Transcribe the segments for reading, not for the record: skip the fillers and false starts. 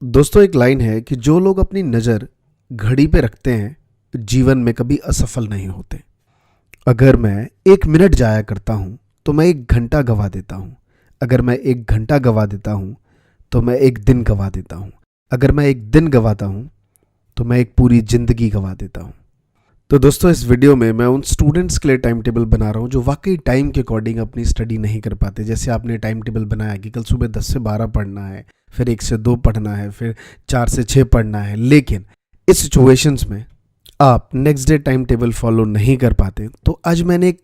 दोस्तों, एक लाइन है कि जो लोग अपनी नज़र घड़ी पे रखते हैं जीवन में कभी असफल नहीं होते। अगर मैं 1 मिनट जाया करता हूँ तो मैं 1 घंटा गवा देता हूँ। अगर मैं 1 घंटा गवा देता हूँ तो मैं एक दिन गवा देता हूँ। अगर मैं एक दिन गवाता हूँ तो मैं एक पूरी ज़िंदगी गवा देता हूँ। तो दोस्तों, इस वीडियो में मैं उन स्टूडेंट्स के लिए टाइम टेबल बना रहा हूँ जो वाकई टाइम के अकॉर्डिंग अपनी स्टडी नहीं कर पाते। जैसे आपने टाइम टेबल बनाया कि कल सुबह 10 से 12 पढ़ना है, फिर 1 से 2 पढ़ना है, फिर 4 से 6 पढ़ना है, लेकिन इस सिचुएशंस में आप next day time table follow नहीं कर पाते। तो आज मैंने एक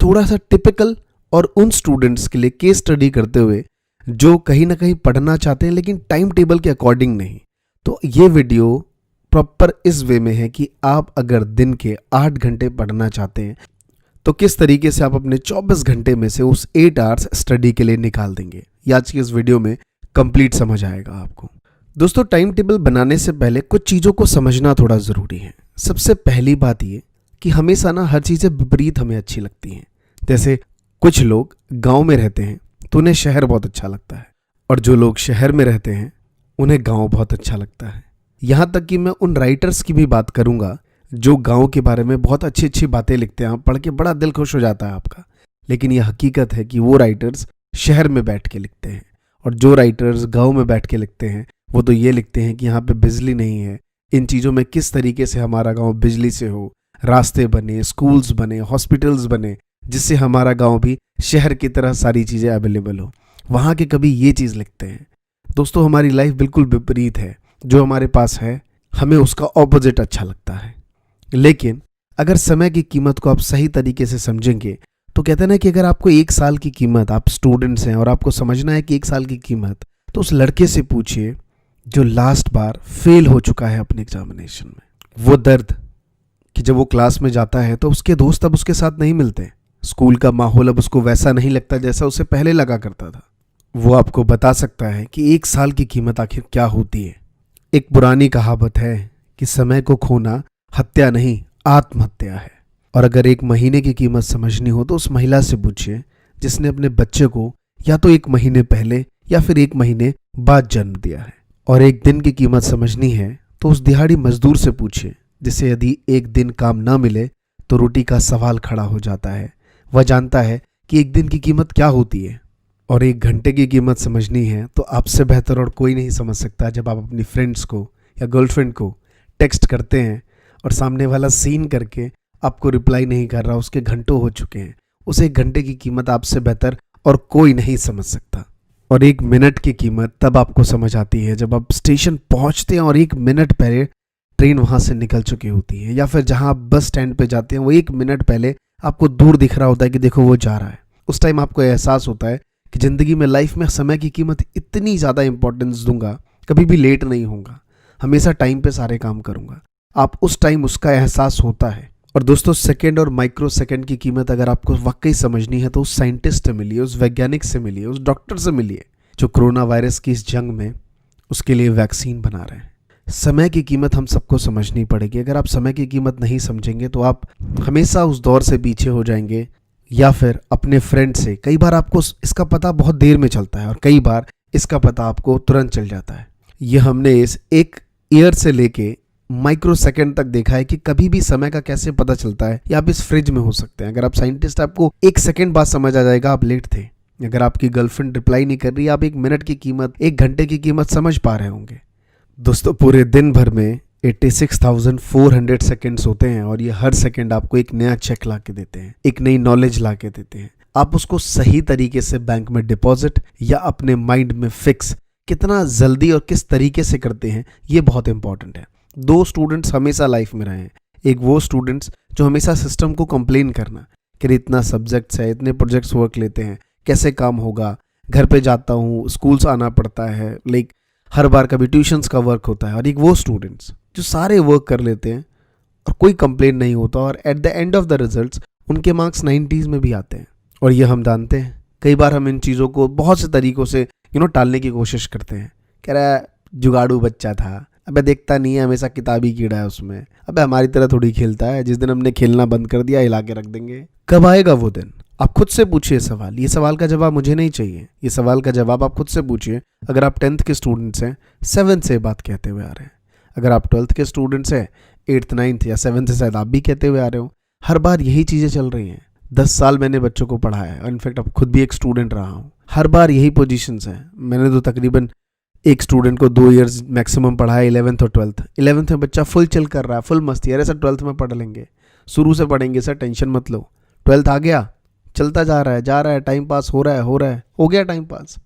थोड़ा सा टिपिकल और उन स्टूडेंट्स के लिए केस स्टडी करते हुए जो कहीं ना कहीं पढ़ना चाहते हैं लेकिन टाइम टेबल के अकॉर्डिंग नहीं। तो ये वीडियो प्रॉपर इस वे में है कि आप अगर दिन के 8 घंटे पढ़ना चाहते हैं तो किस तरीके से आप अपने 24 घंटे में से उस 8 आवर्स स्टडी के लिए निकाल देंगे। ये आज की इस वीडियो में कंप्लीट समझ आएगा आपको। दोस्तों, टाइम टेबल बनाने से पहले कुछ चीज़ों को समझना थोड़ा ज़रूरी है। सबसे पहली बात ये कि हमेशा ना हर चीज़ें विपरीत हमें अच्छी लगती हैं। जैसे कुछ लोग गांव में रहते हैं तो उन्हें शहर बहुत अच्छा लगता है, और जो लोग शहर में रहते हैं उन्हें गांव बहुत अच्छा लगता है। यहाँ तक कि मैं उन राइटर्स की भी बात करूँगा जो गांव के बारे में बहुत अच्छी अच्छी बातें लिखते हैं। आप पढ़ के बड़ा दिल खुश हो जाता है आपका। लेकिन यह हकीकत है कि वो राइटर्स शहर में बैठ के लिखते हैं, और जो राइटर्स गांव में बैठ के लिखते हैं वो तो ये लिखते हैं कि यहाँ पे बिजली नहीं है, इन चीज़ों में किस तरीके से हमारा गांव बिजली से हो, रास्ते बने, स्कूल्स बने, हॉस्पिटल्स बने, जिससे हमारा गांव भी शहर की तरह सारी चीज़ें अवेलेबल हो। वहाँ के कभी ये चीज़ लिखते हैं। दोस्तों, हमारी लाइफ बिल्कुल विपरीत है। जो हमारे पास है हमें उसका ऑपोजिट अच्छा लगता है। लेकिन अगर समय की कीमत को आप सही तरीके से समझेंगे तो कहते हैं ना कि अगर आपको 1 साल की कीमत, आप स्टूडेंट्स हैं और आपको समझना है कि 1 साल की कीमत, तो उस लड़के से पूछिए जो लास्ट बार फेल हो चुका है अपने एग्जामिनेशन में। वो दर्द कि जब वो क्लास में जाता है तो उसके दोस्त अब उसके साथ नहीं मिलते, स्कूल का माहौल अब उसको वैसा नहीं लगता जैसा उसे पहले लगा करता था। वो आपको बता सकता है कि 1 साल की कीमत आखिर क्या होती है। एक पुरानी कहावत है कि समय को खोना हत्या नहीं, आत्महत्या है। और अगर 1 महीने की कीमत समझनी हो तो उस महिला से पूछिए जिसने अपने बच्चे को या तो 1 महीने पहले या फिर 1 महीने बाद जन्म दिया है। और 1 दिन की कीमत समझनी है तो उस दिहाड़ी मजदूर से पूछिए जिसे यदि 1 दिन काम ना मिले तो रोटी का सवाल खड़ा हो जाता है। वह जानता है कि 1 दिन की कीमत क्या होती है। और 1 घंटे की कीमत समझनी है तो आपसे बेहतर और कोई नहीं समझ सकता जब आप अपनी फ्रेंड्स को या गर्लफ्रेंड को टेक्स्ट करते हैं और सामने वाला सीन करके आपको रिप्लाई नहीं कर रहा, उसके घंटों हो चुके हैं। उस 1 घंटे की कीमत आपसे बेहतर और कोई नहीं समझ सकता। और 1 मिनट की कीमत तब आपको समझ आती है जब आप स्टेशन पहुंचते हैं और 1 मिनट पहले ट्रेन वहां से निकल चुकी होती है, या फिर जहां आप बस स्टैंड पे जाते हैं वो 1 मिनट पहले आपको दूर दिख रहा होता है कि देखो वो जा रहा है। उस टाइम आपको एहसास होता है कि ज़िंदगी में, लाइफ में समय की कीमत इतनी ज़्यादा इंपॉर्टेंस दूंगा, कभी भी लेट नहीं होऊंगा, हमेशा टाइम पे सारे काम करूंगा। आप उस टाइम उसका एहसास होता है। और दोस्तों, सेकंड और माइक्रो सेकंड की कीमत अगर आपको वाकई समझनी है तो उस साइंटिस्ट से मिलिए, उस वैज्ञानिक से मिलिए, उस डॉक्टर से मिलिए जो कोरोना वायरस की इस जंग में उसके लिए वैक्सीन बना रहे हैं। समय की कीमत हम सबको समझनी पड़ेगी। अगर आप समय की कीमत नहीं समझेंगे तो आप हमेशा उस दौर से पीछे हो जाएंगे, या फिर अपने फ्रेंड से। कई बार आपको इसका पता बहुत देर में चलता है और कई बार इसका पता आपको तुरंत चल जाता है। यह हमने इस 1 ईयर से लेके माइक्रो सेकंड तक देखा है कि कभी भी समय का कैसे पता चलता है। या आप इस फ्रिज में हो सकते हैं, अगर आप साइंटिस्ट, आपको 1 सेकंड बाद समझ आ जाएगा आप लेट थे। अगर आपकी गर्लफ्रेंड रिप्लाई नहीं कर रही, आप 1 मिनट की कीमत, 1 घंटे की कीमत समझ पा रहे होंगे। दोस्तों, पूरे दिन भर में 86,400 सेकेंड्स होते हैं और ये हर सेकंड आपको एक नया चेक ला के देते हैं, एक नई नॉलेज ला के देते हैं। आप उसको सही तरीके से बैंक में डिपॉजिट या अपने माइंड में फिक्स कितना जल्दी और किस तरीके से करते हैं, ये बहुत इंपॉर्टेंट है। 2 स्टूडेंट्स हमेशा लाइफ में रहे हैं। एक वो स्टूडेंट्स जो हमेशा सिस्टम को कंप्लेन करना कि इतना सब्जेक्ट्स है, इतने प्रोजेक्ट्स वर्क लेते हैं, कैसे काम होगा, घर पे जाता हूँ, स्कूल्स आना पड़ता है, लाइक हर बार कभी ट्यूशन्स का वर्क होता है। और एक वो स्टूडेंट्स जो सारे वर्क कर लेते हैं और कोई कंप्लेन नहीं होता, और at the end of the results उनके मार्क्स 90s में भी आते हैं। और ये हम जानते हैं। कई बार हम इन चीज़ों को बहुत से तरीक़ों से टालने की कोशिश करते हैं। कह रहा है जुगाड़ू बच्चा था, अबे देखता नहीं है, हमेशा किताबी कीड़ा है उसमें, अबे हमारी तरह थोड़ी खेलता है, जिस दिन हमने खेलना बंद कर दिया हिला के रख देंगे। कब आएगा वो दिन? आप खुद से पूछिए सवाल, ये सवाल का जवाब मुझे नहीं चाहिए, ये सवाल का जवाब आप खुद से पूछिए। अगर आप 10th के स्टूडेंट्स हैं, 7th से बात कहते हुए आ रहे हैं। अगर आप 12th के स्टूडेंट्स हैं, 8th 9th या 7th से शायद आप भी कहते हुए आ रहे हो। हर बार यही चीज़ें चल रही हैं। 10 साल मैंने बच्चों को पढ़ाया है, इनफैक्ट अब खुद भी एक स्टूडेंट रहा हूँ। हर बार यही पोजीशंस हैं। मैंने तो तकरीबन एक स्टूडेंट को 2 ईयर्स मैक्सिमम पढ़ाया, 11th और 12th। 11th में बच्चा फुल चिल कर रहा है, फुल मस्ती। अरे सर 12th में पढ़ लेंगे, शुरू से पढ़ेंगे सर, टेंशन मत लो। 12th आ गया, चलता जा रहा है, टाइम पास हो गया टाइम पास।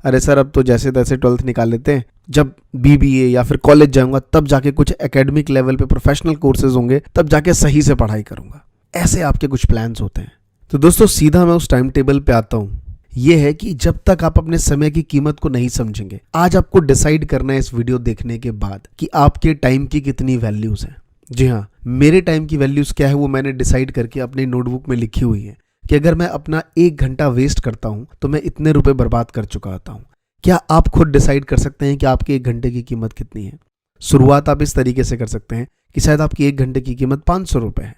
अरे सर अब तो जैसे तैसे 12th निकाल लेते हैं, जब BBA या फिर कॉलेज जाऊंगा तब जाके कुछ एकेडमिक लेवल पे प्रोफेशनल कोर्सेज होंगे, तब जाके सही से पढ़ाई करूंगा। ऐसे आपके कुछ प्लान्स होते हैं। तो दोस्तों सीधा मैं उस टाइम टेबल पे आता हूँ। ये है कि जब तक आप अपने समय की कीमत को नहीं समझेंगे, आज आपको डिसाइड करना है इस वीडियो देखने के बाद कि आपके टाइम की कितनी वैल्यूज हैं। जी हाँ, मेरे टाइम की वैल्यूज क्या है वो मैंने डिसाइड करके अपनी नोटबुक में लिखी हुई है कि अगर मैं अपना 1 घंटा वेस्ट करता हूं तो मैं इतने रुपए बर्बाद कर चुका होता हूं। क्या आप खुद डिसाइड कर सकते हैं कि आपके 1 घंटे की कीमत कितनी है? शुरुआत आप इस तरीके से कर सकते हैं कि शायद आपकी 1 घंटे की कीमत 500 रुपये है।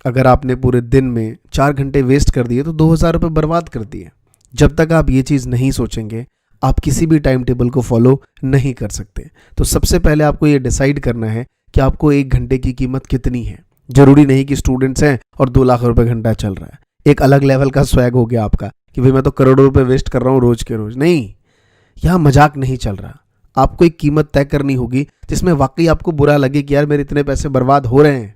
अगर आपने पूरे दिन में 4 घंटे वेस्ट कर दिए तो 2000 रुपये बर्बाद कर दिए। जब तक आप ये चीज़ नहीं सोचेंगे, आप किसी भी टाइम टेबल को फॉलो नहीं कर सकते। तो सबसे पहले आपको ये डिसाइड करना है कि आपको 1 घंटे की कीमत कितनी है। जरूरी नहीं कि स्टूडेंट्स हैं और 2 लाख रुपए घंटा चल रहा है, एक अलग लेवल का स्वैग हो गया आपका कि भाई मैं तो करोड़ों रुपए वेस्ट कर रहा हूँ रोज के रोज। नहीं, यहाँ मजाक नहीं चल रहा। आपको एक कीमत तय करनी होगी जिसमें वाकई आपको बुरा लगे कि यार मेरे इतने पैसे बर्बाद हो रहे हैं।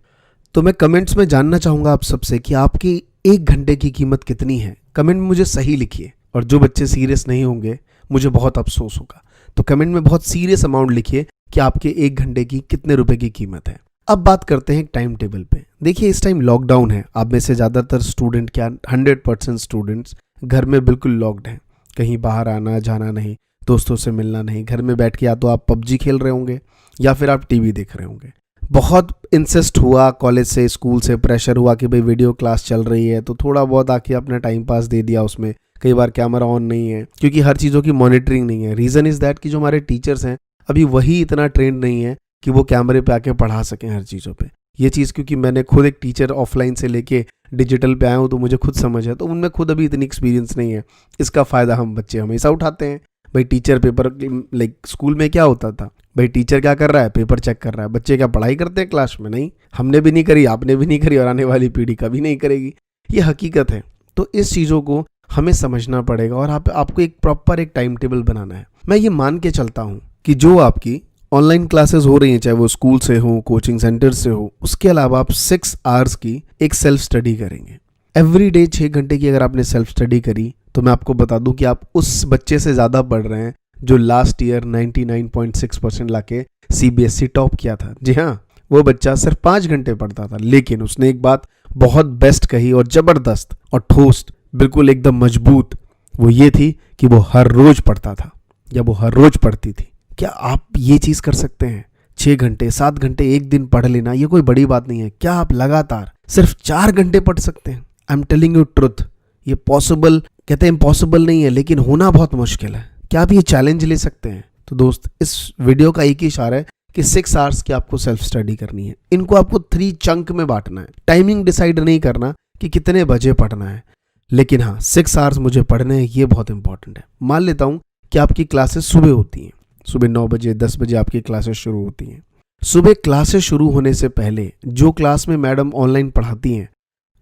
तो मैं कमेंट्स में जानना चाहूंगा आप सबसे कि आपकी 1 घंटे की कीमत कितनी है। कमेंट में मुझे सही लिखिए। और जो बच्चे सीरियस नहीं होंगे, मुझे बहुत अफसोस होगा। तो कमेंट में बहुत सीरियस अमाउंट लिखिए कि आपके 1 घंटे की कितने रुपए की कीमत है। अब बात करते हैं टाइम टेबल पे। देखिए इस टाइम लॉकडाउन है। आप में से ज़्यादातर स्टूडेंट, क्या 100% स्टूडेंट्स घर में बिल्कुल लॉक्ड हैं। कहीं बाहर आना जाना नहीं, दोस्तों से मिलना नहीं। घर में बैठ के या तो आप PUBG खेल रहे होंगे या फिर आप TV देख रहे होंगे। बहुत इंसिस्ट हुआ कॉलेज से, स्कूल से प्रेशर हुआ कि भाई वीडियो क्लास चल रही है, तो थोड़ा बहुत आके अपना टाइम पास दे दिया उसमें। कई बार कैमरा ऑन नहीं है क्योंकि हर चीज़ों की मॉनिटरिंग नहीं है। रीज़न इज़ दैट कि जो हमारे टीचर्स हैं अभी वही इतना ट्रेंड नहीं है कि वो कैमरे पे आके पढ़ा सकें हर चीज़ों पे। ये चीज़ क्योंकि मैंने खुद एक टीचर ऑफलाइन से लेके डिजिटल पे आया हूँ तो मुझे खुद समझ है, तो उनमें खुद अभी इतनी एक्सपीरियंस नहीं है। इसका फ़ायदा हम बच्चे हमेशा उठाते हैं। भाई टीचर पेपर, लाइक स्कूल में क्या होता था, भाई टीचर क्या कर रहा है, पेपर चेक कर रहा है। बच्चे क्या पढ़ाई करते हैं क्लास में? नहीं, हमने भी नहीं करी, आपने भी नहीं करी और आने वाली पीढ़ी कभी नहीं करेगी। ये हकीकत है। तो इस चीज़ों को हमें समझना पड़ेगा और आपको एक प्रॉपर एक टाइम टेबल बनाना है। मैं ये मान के चलता हूँ कि जो आपकी ऑनलाइन क्लासेस हो रही हैं, चाहे वो स्कूल से हो, कोचिंग सेंटर से हो, उसके अलावा आप 6 आवर्स की एक सेल्फ स्टडी करेंगे। एवरी डे 6 घंटे की अगर आपने सेल्फ स्टडी करी तो मैं आपको बता दूं कि आप उस बच्चे से ज़्यादा पढ़ रहे हैं जो लास्ट ईयर 99.6% लाके CBSE टॉप किया था। जी हाँ, वो बच्चा सिर्फ 5 घंटे पढ़ता था, लेकिन उसने एक बात बहुत बेस्ट कही और ज़बरदस्त और ठोस, बिल्कुल एकदम मजबूत। वो ये थी कि वो हर रोज़ पढ़ता था या वो हर रोज़ पढ़ती थी। क्या आप ये चीज़ कर सकते हैं? 6 घंटे 7 घंटे एक दिन पढ़ लेना ये कोई बड़ी बात नहीं है। क्या आप लगातार सिर्फ 4 घंटे पढ़ सकते हैं? I am telling you truth, ये पॉसिबल, कहते हैं इम्पॉसिबल नहीं है, लेकिन होना बहुत मुश्किल है। क्या आप ये चैलेंज ले सकते हैं? तो दोस्त, इस वीडियो का एक ही इशारा है कि 6 आवर्स की आपको सेल्फ स्टडी करनी है। इनको आपको 3 चंक में बांटना है। टाइमिंग डिसाइड नहीं करना कि कितने बजे पढ़ना है, लेकिन हाँ 6 आवर्स मुझे पढ़ने हैं, ये बहुत इंपॉर्टेंट है। मान लेता हूँ कि आपकी क्लासेस सुबह होती हैं, सुबह 9 बजे 10 बजे आपकी क्लासेस शुरू होती हैं। सुबह क्लासेस शुरू होने से पहले जो क्लास में मैडम ऑनलाइन पढ़ाती हैं,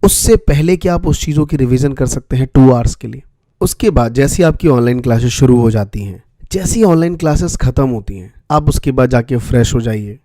उससे पहले क्या आप उस चीज़ों की रिवीजन कर सकते हैं 2 आवर्स के लिए। उसके बाद जैसी आपकी ऑनलाइन क्लासेस शुरू हो जाती हैं, जैसी ऑनलाइन क्लासेस ख़त्म होती हैं, आप उसके बाद जाके फ्रेश हो जाइए,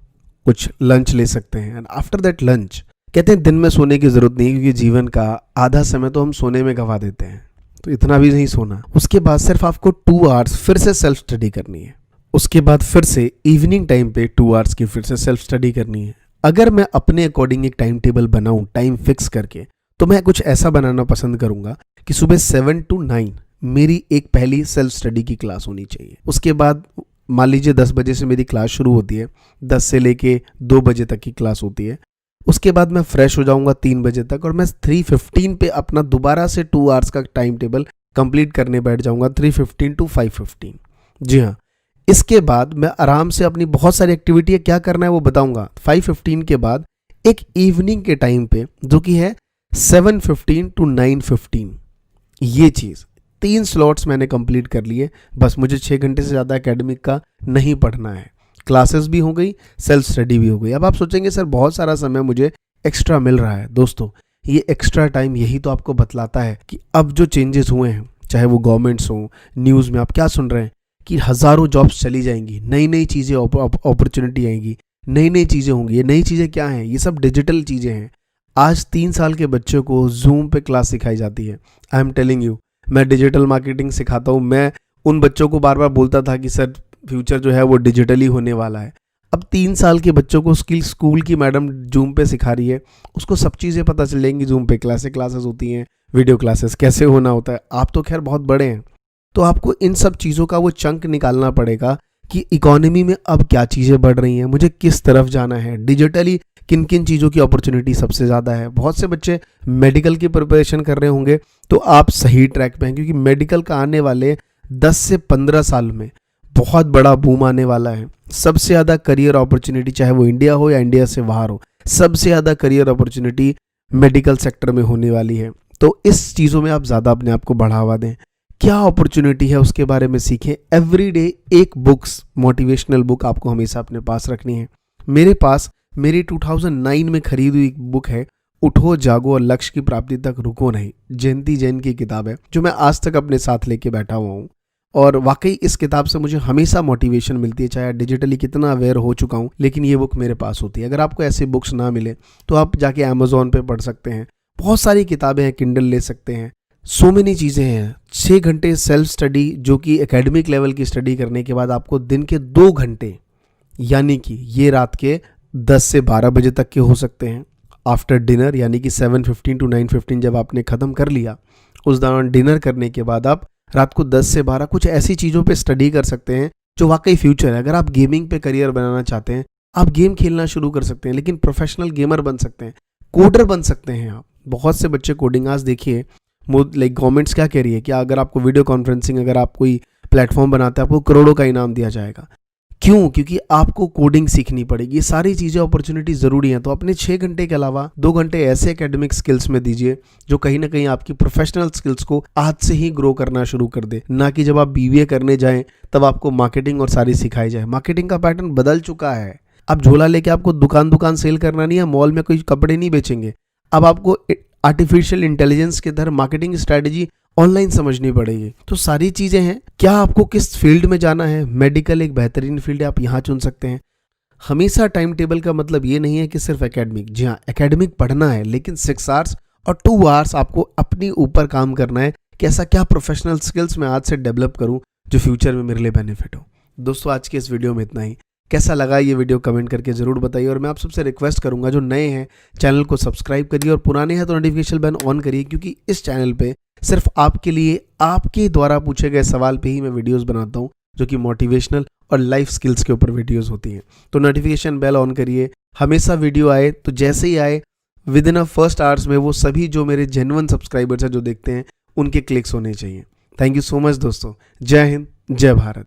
कुछ लंच ले सकते हैं। एंड आफ्टर दैट लंच, कहते हैं दिन में सोने की ज़रूरत नहीं, क्योंकि जीवन का आधा समय तो हम सोने में गंवा देते हैं, तो इतना भी नहीं सोना। उसके बाद सिर्फ आपको 2 आवर्स फिर से सेल्फ स्टडी करनी है। उसके बाद फिर से इवनिंग टाइम पे 2 आवर्स की फिर से सेल्फ स्टडी करनी है। अगर मैं अपने अकॉर्डिंग एक टाइम टेबल बनाऊं टाइम फिक्स करके, तो मैं कुछ ऐसा बनाना पसंद करूंगा कि सुबह 7 to 9 मेरी एक पहली सेल्फ स्टडी की क्लास होनी चाहिए। उसके बाद मान लीजिए 10 बजे से मेरी क्लास शुरू होती है, 10 से लेके 2 बजे तक की क्लास होती है। उसके बाद मैं फ्रेश हो जाऊंगा 3 बजे तक और मैं 3:15 पे अपना दोबारा से 2 आवर्स का टाइम टेबल कंप्लीट करने बैठ जाऊंगा, 3:15 to 5:15। जी हाँ, इसके बाद मैं आराम से अपनी बहुत सारी एक्टिविटी क्या करना है वो बताऊंगा। 5:15 के बाद एक इवनिंग के टाइम पे, जो कि है 7:15 to 9:15, ये चीज़ 3 स्लॉट्स मैंने कंप्लीट कर लिए, बस मुझे 6 घंटे से ज़्यादा एकेडमिक का नहीं पढ़ना है। क्लासेस भी हो गई, सेल्फ स्टडी भी हो गई। अब आप सोचेंगे सर बहुत सारा समय मुझे एक्स्ट्रा मिल रहा है। दोस्तों, ये एक्स्ट्रा टाइम यही तो आपको बतलाता है कि अब जो चेंजेस हुए हैं, चाहे वो गवर्नमेंट्स हों, न्यूज़ में आप क्या सुन रहे हैं कि हज़ारों जॉब्स चली जाएंगी, नई नई चीज़ें अपॉर्चुनिटी आएंगी, नई नई चीज़ें होंगी। ये नई चीज़ें क्या हैं? ये सब डिजिटल चीज़ें हैं। आज 3 साल के बच्चों को जूम पे क्लास सिखाई जाती है। आई एम टेलिंग यू, मैं डिजिटल मार्केटिंग सिखाता हूँ। मैं उन बच्चों को बार बार बोलता था कि सर फ्यूचर जो है वो डिजिटली होने वाला है। अब 3 साल के बच्चों को स्कूल की मैडम जूम पे सिखा रही है, उसको सब चीज़ें पता चल जाएंगी। जूम पे क्लासेस होती हैं, वीडियो क्लासेस कैसे होना होता है। आप तो खैर बहुत बड़े हैं, तो आपको इन सब चीज़ों का वो चंक निकालना पड़ेगा कि इकोनॉमी में अब क्या चीज़ें बढ़ रही हैं, मुझे किस तरफ जाना है, डिजिटली किन किन चीज़ों की अपॉर्चुनिटी सबसे ज़्यादा है। बहुत से बच्चे मेडिकल की प्रिपरेशन कर रहे होंगे, तो आप सही ट्रैक पे हैं, क्योंकि मेडिकल का आने वाले 10 से 15 साल में बहुत बड़ा बूम आने वाला है। सबसे ज़्यादा करियर अपॉर्चुनिटी, चाहे वो इंडिया हो या इंडिया से बाहर हो, सबसे ज़्यादा करियर अपॉर्चुनिटी मेडिकल सेक्टर में होने वाली है। तो इस चीज़ों में आप ज़्यादा अपने आप को बढ़ावा दें। क्या अपॉर्चुनिटी है उसके बारे में सीखें। एवरीडे एक बुक्स, मोटिवेशनल बुक आपको हमेशा अपने पास रखनी है। मेरे पास मेरी 2009 में खरीदी हुई एक बुक है, उठो जागो और लक्ष्य की प्राप्ति तक रुको नहीं। जयंती जैन की किताब है, जो मैं आज तक अपने साथ लेके बैठा हुआ हूँ। और वाकई इस किताब से मुझे हमेशा मोटिवेशन मिलती है, चाहे डिजिटली कितना अवेयर हो चुका हूँ, लेकिन ये बुक मेरे पास होती है। अगर आपको ऐसी बुक्स ना मिले तो आप जाके अमेज़ॉन पे पढ़ सकते हैं। बहुत सारी किताबें हैं, किंडल ले सकते हैं। सो मेनी चीज़ें हैं। 6 घंटे सेल्फ स्टडी, जो कि एकेडमिक लेवल की स्टडी करने के बाद आपको दिन के 2 घंटे, यानी कि ये रात के 10 से 12 बजे तक के हो सकते हैं, आफ्टर डिनर, यानी कि 7:15 to 9:15 जब आपने ख़त्म कर लिया, उस दौरान डिनर करने के बाद आप रात को 10 से 12 कुछ ऐसी चीज़ों पे स्टडी कर सकते हैं जो वाकई फ्यूचर है। अगर आप गेमिंग पे करियर बनाना चाहते हैं, आप गेम खेलना शुरू कर सकते हैं, लेकिन प्रोफेशनल गेमर बन सकते हैं, कोडर बन सकते हैं आप। बहुत से बच्चे कोडिंग, आज देखिए लाइक गवर्नमेंट्स क्या कह रही है कि अगर आपको वीडियो कॉन्फ्रेंसिंग, अगर आप कोई प्लेटफॉर्म बनाते हैं, आपको करोड़ों का इनाम दिया जाएगा। क्यों? क्योंकि आपको कोडिंग सीखनी पड़ेगी। ये सारी चीज़ें अपॉर्चुनिटी ज़रूरी हैं। तो अपने 6 घंटे के अलावा 2 घंटे ऐसे एकेडमिक स्किल्स में दीजिए जो कहीं ना कहीं आपकी प्रोफेशनल स्किल्स को आज से ही ग्रो करना शुरू कर दे। ना कि जब आप बीबीए करने जाएं तब आपको मार्केटिंग और सारी सिखाई जाए। मार्केटिंग का पैटर्न बदल चुका है। अब झोला लेके आपको दुकान सेल करना नहीं है, मॉल में कोई कपड़े नहीं बेचेंगे। अब आपको आर्टिफिशियल इंटेलिजेंस के तहत मार्केटिंग स्ट्रैटेजी ऑनलाइन समझनी पड़ेगी। तो सारी चीज़ें हैं। क्या आपको किस फील्ड में जाना है? मेडिकल एक बेहतरीन फील्ड है, आप यहाँ चुन सकते हैं। हमेशा टाइम टेबल का मतलब ये नहीं है कि सिर्फ एकेडमिक। जी हाँ, एकेडमिक पढ़ना है, लेकिन 6 आवर्स और 2 आवर्स आपको अपनी ऊपर काम करना है कि ऐसा क्या प्रोफेशनल स्किल्स मैं आज से डेवलप करूँ जो फ्यूचर में मेरे लिए बेनिफिट हो। दोस्तों, आज के इस वीडियो में इतना ही। कैसा लगा ये वीडियो कमेंट करके ज़रूर बताइए। और मैं आप सबसे रिक्वेस्ट करूंगा, जो नए हैं चैनल को सब्सक्राइब करिए और पुराने हैं तो नोटिफिकेशन बेल ऑन करिए, क्योंकि इस चैनल पे सिर्फ आपके लिए, आपके द्वारा पूछे गए सवाल पे ही मैं वीडियोस बनाता हूँ, जो कि मोटिवेशनल और लाइफ स्किल्स के ऊपर वीडियोस होती हैं। तो नोटिफिकेशन बेल ऑन करिए, हमेशा वीडियो आए तो जैसे ही आए विद इन फर्स्ट आवर्स में वो सभी जो मेरे जेन्युइन सब्सक्राइबर्स हैं जो देखते हैं, उनके क्लिक्स होने चाहिए। थैंक यू सो मच दोस्तों। जय हिंद, जय भारत।